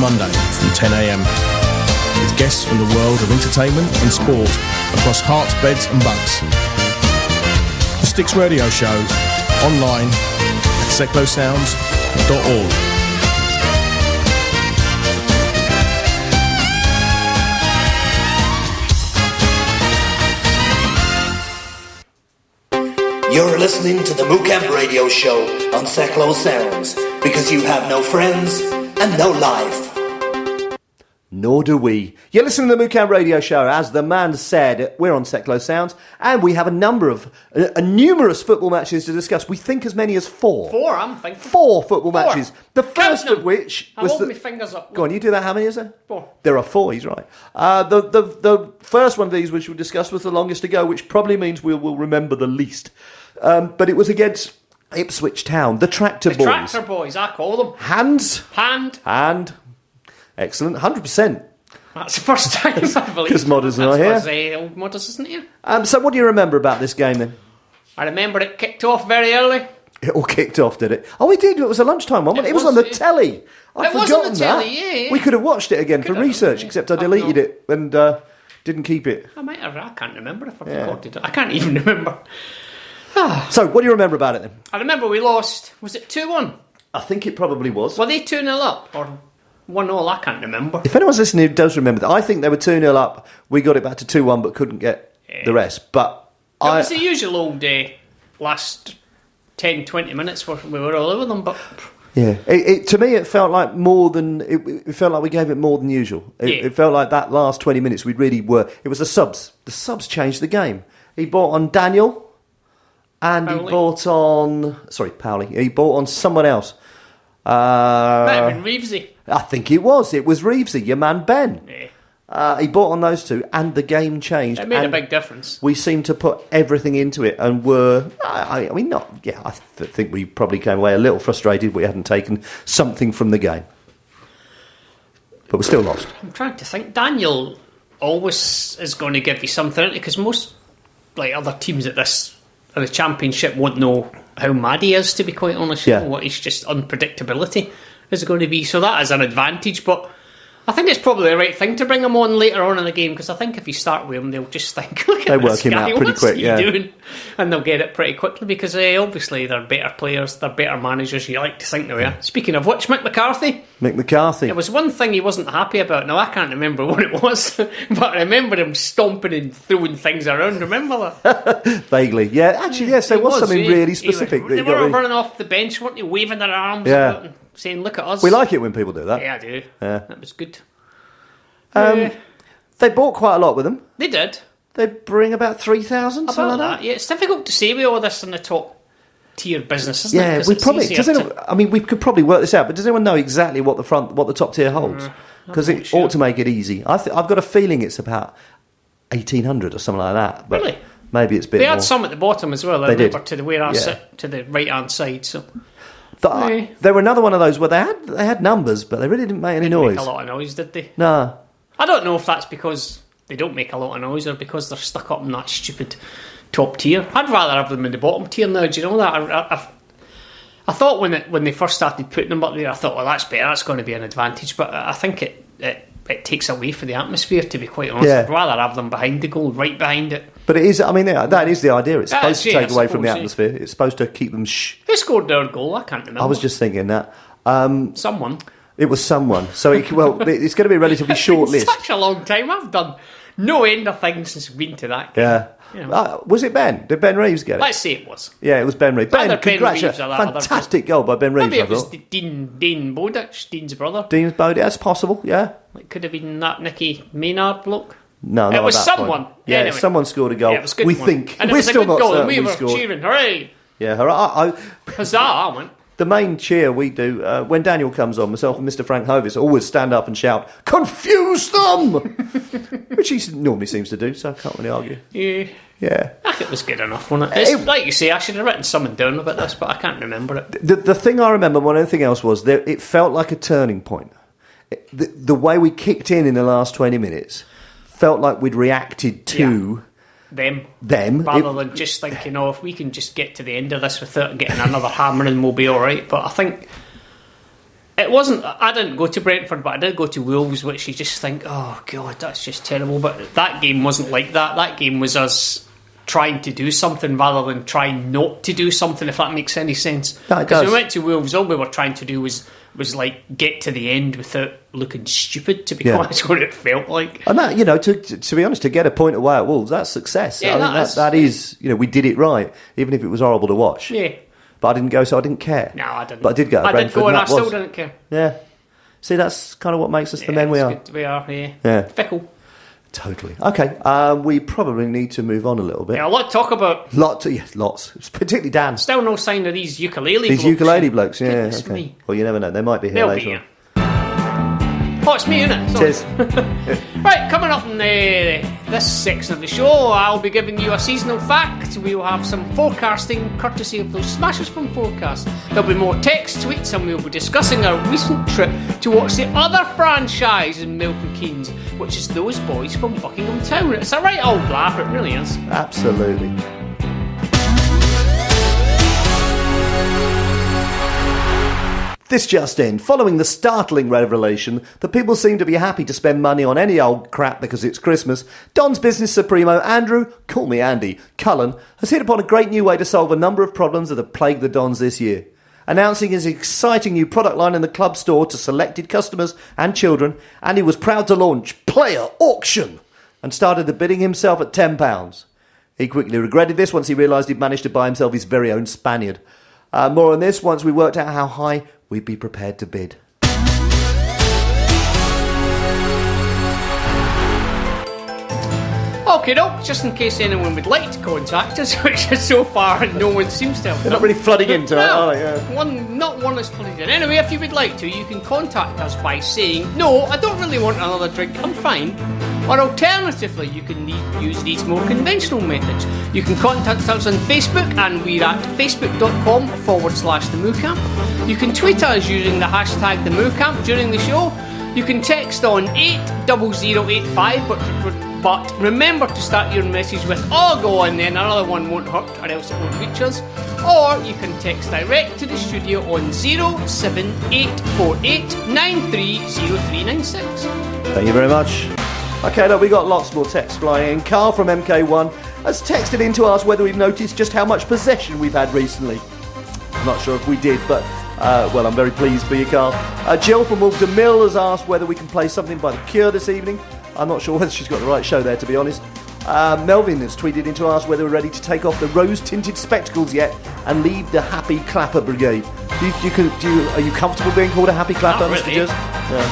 Monday from 10am, with guests from the world of entertainment and sport across hearts, beds and bucks. The Sticks Radio Show, online at seclosounds.org. You're listening to the MooCamp Radio Show on Seclo Sounds, because you have no friends and no life. Nor do we. You're listening to the MooCamp Radio Show. As the man said, we're on Seclo Sounds, and we have a number of, numerous football matches to discuss. We think as many as four. Four, I'm thinking. Four football matches. The first of which was I'll hold my fingers up. Go on, you do that. How many is there? Four. There are four, he's right. The first one of these which we discussed was the longest to go, which probably means we will remember the least. But it was against Ipswich Town, the Tractor Boys. The Tractor Boys, I call them. Hand. Excellent, 100%. That's the first time, I believe. Because Modders are not here. Old Modders isn't here. So what do you remember about this game then? I remember it kicked off very early. It all kicked off, did it? Oh, we did. It was a lunchtime one. It was on the telly. I'd forgotten that. Yeah. We could have watched it again for research, except I deleted it and didn't keep it. I might have. I can't remember if I recorded it. I can't even remember. So, what do you remember about it then? I remember we lost. Was it 2-1? I think it probably was. Were they 2-0 up or 1-0? I can't remember. If anyone's listening who does remember that, I think they were 2-0 up. We got it back to 2-1, but couldn't get the rest. But it was the usual old day. Last 10-20 minutes we were all over them, but yeah, to me it felt like more than it felt like we gave it more than usual. It felt like that last 20 minutes we really were. It was the subs. The subs changed the game. He bought on Daniel, and Powley. He bought on someone else. Might have been Reevesy. I think it was. It was Reevesy, your man Ben. Yeah. He bought on those two, and the game changed. It made a big difference. We seemed to put everything into it, and I think we probably came away a little frustrated we hadn't taken something from the game. But we're still lost. I'm trying to think. Daniel always is going to give you something, because most other teams at the Championship won't know how mad he is, to be quite honest. Yeah. What his just unpredictability is going to be. So that is an advantage, but I think it's probably the right thing to bring him on later on in the game, because I think if you start with him, they'll just think, look at they this work him guy, out pretty what's quick, he doing? And they'll get it pretty quickly, because obviously they're better players, they're better managers, you like to think they were. Speaking of which, Mick McCarthy. There was one thing he wasn't happy about. Now, I can't remember what it was, but I remember him stomping and throwing things around. Remember that? Vaguely. Yeah, actually, yes, there was something really specific. They were running off the bench, weren't they, waving their arms about and saying, look at us. We like it when people do that. Yeah, I do. Yeah. That was good. They bought quite a lot with them. They did. They bring about 3,000, something like that. Yeah, it's difficult to say with all this in the top tier business, isn't it? Yeah, we probably. We could probably work this out, but does anyone know exactly what the top tier holds? Because it ought to make it easy. I've got a feeling it's about 1,800 or something like that. But really? Maybe it's a bit more. They had some at the bottom as well. They did. To the where I sit, to the right hand side. So. They were another one of those where they had numbers, but they really didn't make any noise. Make a lot of noise, did they? No. I don't know if that's because they don't make a lot of noise or because they're stuck up in that stupid top tier. I'd rather have them in the bottom tier now. Do you know that? I thought when they first started putting them up there, I thought, well, that's better. That's going to be an advantage. But I think it takes away from the atmosphere. To be quite honest, I'd rather have them behind the goal, right behind it. But it is. I mean, that is the idea. It's supposed to take away from the atmosphere. It's supposed to keep them. Who scored their goal? I can't remember. I was just thinking that. Someone. It was someone. So, it's going to be a relatively short list. Such a long time. I've done no end of things since we've been to that game. Yeah. You know. Was it Ben? Did Ben Reeves get it? Let's say it was. Yeah, it was Ben Reeves. Ben, congratulations. Fantastic goal by Ben Reeves. Maybe it was Dean Bowditch, Dean's brother. Dean's Bowditch, that's possible, yeah. It could have been that Nicky Maynard bloke. No, not it was at that someone. Point. Yeah, anyway. Someone scored a goal. Yeah, it was a good we one. think. And it we're was still a good not goal, certain and we were scored. cheering, hooray! Yeah, hurrah. Huzzah, I went. The main cheer we do, when Daniel comes on, myself and Mr. Frank Hovis always stand up and shout, "Confuse them!" Which he normally seems to do, so I can't really argue. Yeah. It was good enough, wasn't it? Like you say, I should have written something down about this, but I can't remember it. The thing I remember more than anything else was that it felt like a turning point. The way we kicked in the last 20 minutes felt like we'd reacted to... Them. Rather than just thinking, if we can just get to the end of this without getting another hammering, we'll be all right. But I think It wasn't. I didn't go to Brentford, but I did go to Wolves, which you just think, oh god, that's just terrible. But that game wasn't like that. That game was us trying to do something rather than trying not to do something. If that makes any sense. Because we went to Wolves, all we were trying to do was like get to the end without looking stupid. To be honest, what it felt like. And that, to be honest, to get a point away at Wolves, that's success. Yeah, I think that is, we did it right, even if it was horrible to watch. Yeah. But I didn't go, so I didn't care. No, I didn't. But I did go to Brentford. I did go and I still didn't care. Yeah. See, that's kind of what makes us the men we are. Good. We are, yeah. Yeah. Fickle. Totally. Okay, we probably need to move on a little bit. Yeah, a lot to talk about. Lots. Particularly Dan. Still no sign of these ukulele blokes. These ukulele blokes, yeah. Goodness Okay. me. Well, you never know. They might be here They'll later be here. on. Oh, it's me, isn't it? Cheers. Right, coming up in this section of the show, I'll be giving you a seasonal fact. We will have some forecasting courtesy of those smashers from Forecast. There'll be more text tweets, and we'll be discussing our recent trip to watch the other franchise in Milton Keynes, which is those boys from Buckingham Town. It's a right old laugh, it really is. Absolutely. This just in. Following the startling revelation that people seem to be happy to spend money on any old crap because it's Christmas, Don's business supremo Andrew, call me Andy, Cullen, has hit upon a great new way to solve a number of problems that have plagued the Dons this year. Announcing his exciting new product line in the club store to selected customers and children, Andy was proud to launch Player Auction and started the bidding himself at £10. He quickly regretted this once he realised he'd managed to buy himself his very own Spaniard. More on this once we worked out how high we'd be prepared to bid. Okay, just in case anyone would like to contact us, which is so far no one seems to have. They're not really flooding into it, are they? Yeah. Not one is flooding in. Anyway, if you would like to, you can contact us by saying, no, I don't really want another drink, I'm fine. Or alternatively, you can use these more conventional methods. You can contact us on Facebook, and we're at facebook.com/the MooCamp. You can tweet us using the hashtag the MooCamp during the show. You can text on 80085, but remember to start your message with "oh, go on then, another one won't hurt, or else it won't reach us." Or you can text direct to the studio on 07848930396. Thank you very much. Okay, look, we got lots more text flying in. Carl from MK1 has texted in to ask whether we've noticed just how much possession we've had recently. I'm not sure if we did, but well, I'm very pleased for you, Carl. Jill from Wolverton Mill has asked whether we can play something by The Cure this evening. I'm not sure whether she's got the right show there, to be honest. Melvin has tweeted in to ask whether we're ready to take off the rose-tinted spectacles yet and leave the Happy Clapper Brigade. Are you comfortable being called a Happy Clapper, Not Mr. really. Jez? No.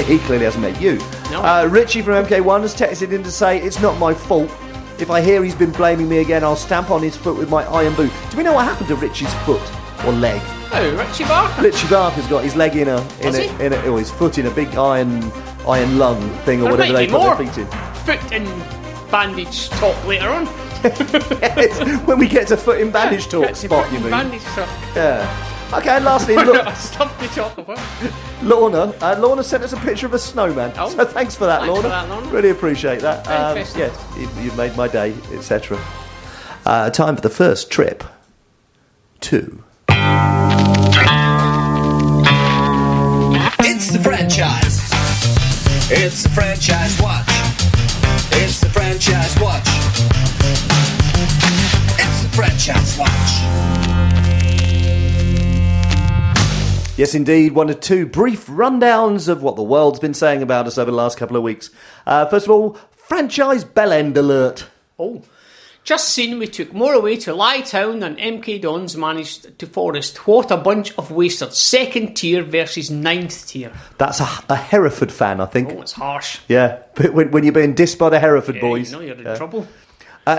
He clearly hasn't met you. No. Richie from MK1 has texted in to say, it's not my fault. If I hear he's been blaming me again, I'll stamp on his foot with my iron boot. Do we know what happened to Richie's foot or leg? Oh, Richie Barker. Richie Barker's got his leg or his foot in a big iron lung thing, or There whatever might they be put more their feet in. foot in bandage talk later on. Yes, when we get to foot in bandage talk Get to spot, foot you in mean? bandage talk. Yeah. Okay, and lastly, Stuff to talk about. Lorna sent us a picture of a snowman. Oh. So thanks for that, Thanks Lorna. for that, Lorna. Really appreciate that. Very festive. Yes, you've made my day, etc. Time for the first trip to... It's the franchise. It's the franchise watch. It's the franchise watch. It's the franchise watch. Yes, indeed, one or two brief rundowns of what the world's been saying about us over the last couple of weeks. First of all, franchise bellend alert. Oh. Just seen we took more away to Lie Town than MK Dons managed to Forest. What a bunch of wasters. Second tier versus ninth tier. That's a Hereford fan, I think. Oh, it's harsh. Yeah, but when you're being dissed by the Hereford boys. You know you're in trouble.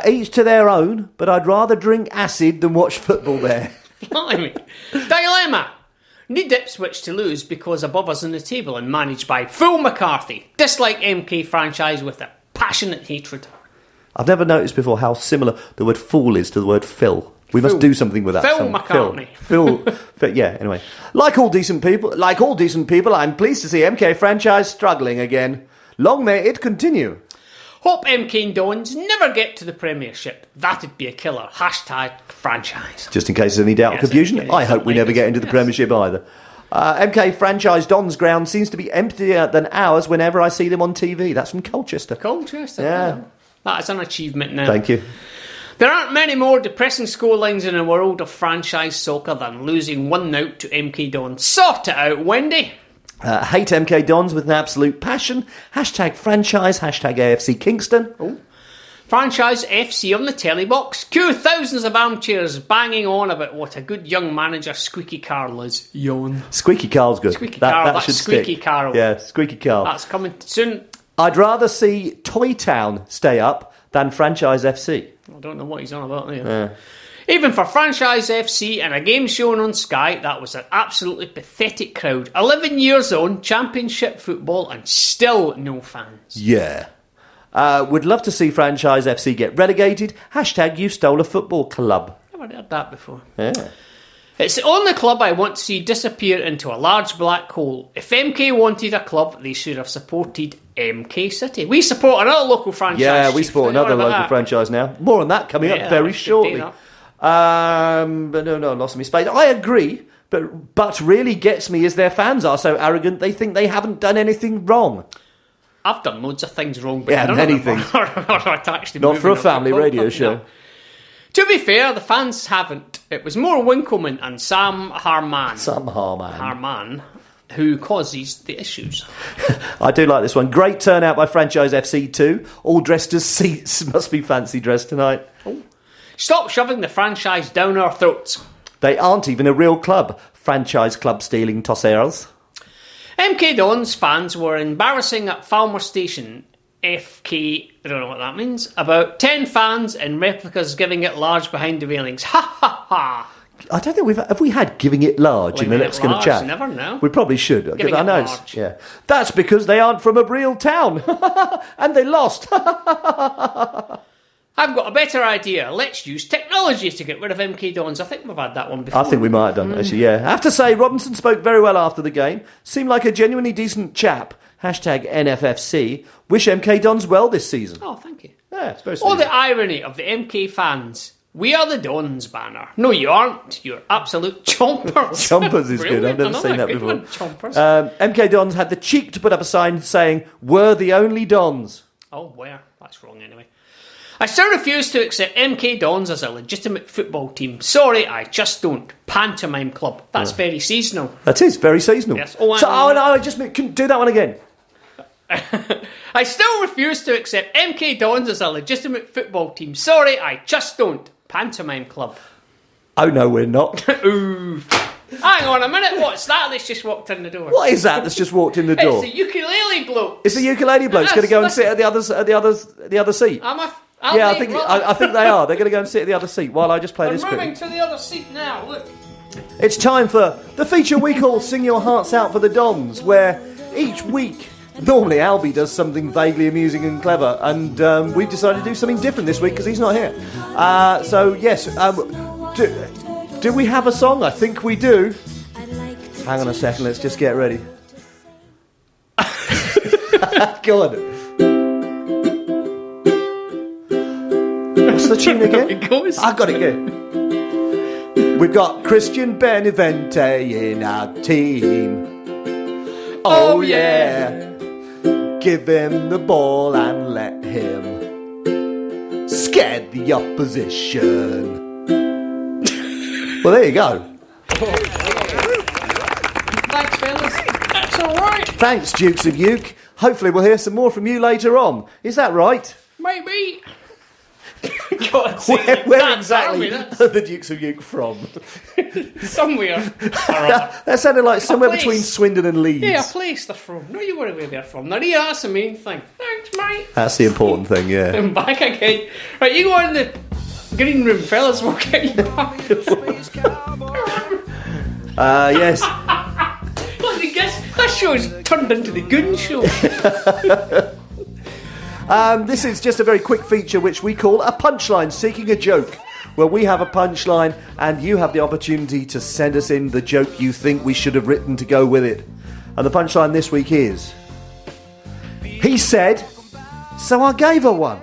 Each to their own, but I'd rather drink acid than watch football there. Blimey. Dilemma. Need Ipswich to lose because above us in the table and managed by Phil McCarthy. Dislike MK franchise with a passionate hatred. I've never noticed before how similar the word fool is to the word Phil. We must do something with that. Phil McCartney. Phil. Yeah, anyway. Like all decent people, I'm pleased to see MK franchise struggling again. Long may it continue. Hope MK and Dons never get to the Premiership. That'd be a killer. Hashtag franchise. Just in case there's any doubt or confusion, I hope we never get into the Premiership either. MK franchise Don's ground seems to be emptier than ours whenever I see them on TV. That's from Colchester. Colchester? Yeah. That is an achievement now. Thank you. There aren't many more depressing scorelines in the world of franchise soccer than losing 1-0 to MK Dons. Sort it out, Wendy. Hate MK Dons with an absolute passion. Hashtag franchise, hashtag AFC Kingston. Oh. Franchise FC on the telly box. Cue thousands of armchairs banging on about what a good young manager Squeaky Carl is. Yawn. Squeaky Carl's good. Squeaky Carl, that that's should Squeaky stick. Carl. Yeah, Squeaky Carl. That's coming soon. I'd rather see Toy Town stay up than Franchise FC. I don't know what he's on about there. Even for Franchise FC and a game shown on Sky, that was an absolutely pathetic crowd. 11 years on, championship football, and still no fans. Yeah. Would love to see Franchise FC get relegated. Hashtag you stole a football club. Never heard that before. Yeah. It's the only club I want to see disappear into a large black hole. If MK wanted a club, they should have supported MK City. We support another local franchise. Yeah, we support another local franchise now. More on that coming up very shortly. But no, lost me space. I agree, but really gets me is their fans are so arrogant they think they haven't done anything wrong. I've done loads of things wrong, but yeah, many things. Not for a family radio show. No. To be fair, the fans haven't. It was more Winkleman and Sam Harman. Harman, who causes the issues. I do like this one. Great turnout by Franchise FC too. All dressed as seats. Must be fancy dress tonight. Oh. Stop shoving the franchise down our throats. They aren't even a real club. Franchise club stealing tossers. MK Dons fans were embarrassing at Falmer Station. FK, I don't know what that means. About 10 fans and replicas giving it large behind the railings. Ha ha ha. I don't think have we had giving it large in the next kind of chat? Never know. We probably should. Giving it large. Yeah. That's because they aren't from a real town. And they lost. I've got a better idea. Let's use technology to get rid of MK Dons. I think we've had that one before. I think we might have done, actually, yeah. I have to say, Robinson spoke very well after the game. Seemed like a genuinely decent chap. Hashtag NFFC. Wish MK Dons well this season. Oh, thank you. Yeah, it's very sweet. The irony of the MK fans. We are the Dons banner. No, you aren't. You're absolute chompers. Chompers is good. I've never seen that before. Chompers. MK Dons had the cheek to put up a sign saying, "We're the only Dons." Oh, where? That's wrong anyway. I still refuse to accept MK Dons as a legitimate football team. Sorry, I just don't. Pantomime club. That's very seasonal. That is very seasonal. Yes. No, I just couldn't do that one again. I still refuse to accept MK Dons as a legitimate football team. Sorry, I just don't. Pantomime club. Oh no, we're not. Ooh. Hang on a minute, what's that that's just walked in the door? What is that that's just walked in the door? It's the ukulele bloke. It's the ukulele bloke. He's going to go and sit at the other seat. I think they are. They're going to go and sit at the other seat while I just play this. I'm moving to the other seat now. Look. It's time for the feature we call "Sing Your Hearts Out for the Dons," where each week. Normally Albie does something vaguely amusing and clever, and we've decided to do something different this week because he's not here. So yes, do we have a song? I think we do. Hang on a second, let's just get ready. Go on. What's the tune again? I got it good. We've got Christian Benevente in our team. Oh yeah. Give him the ball and let him scare the opposition. Well, there you go. Thanks, fellas. That's all right. Thanks, Dukes of Uke. Hopefully we'll hear some more from you later on. Is that right? Maybe. Where exactly are the Dukes of Uke from? Somewhere. That sounded like somewhere between Swindon and Leeds. Yeah, a place they're from. No, you worry where they're from. Now, yeah, that's the main thing. Thanks, mate. That's the important thing, yeah. I'm back again. Right, you go in the green room, fellas. We'll get you back. Yes. That show's turned into the Goon Show. This is just a very quick feature which we call a punchline, seeking a joke, where we have a punchline and you have the opportunity to send us in the joke you think we should have written to go with it. And the punchline this week is, he said, so I gave her one.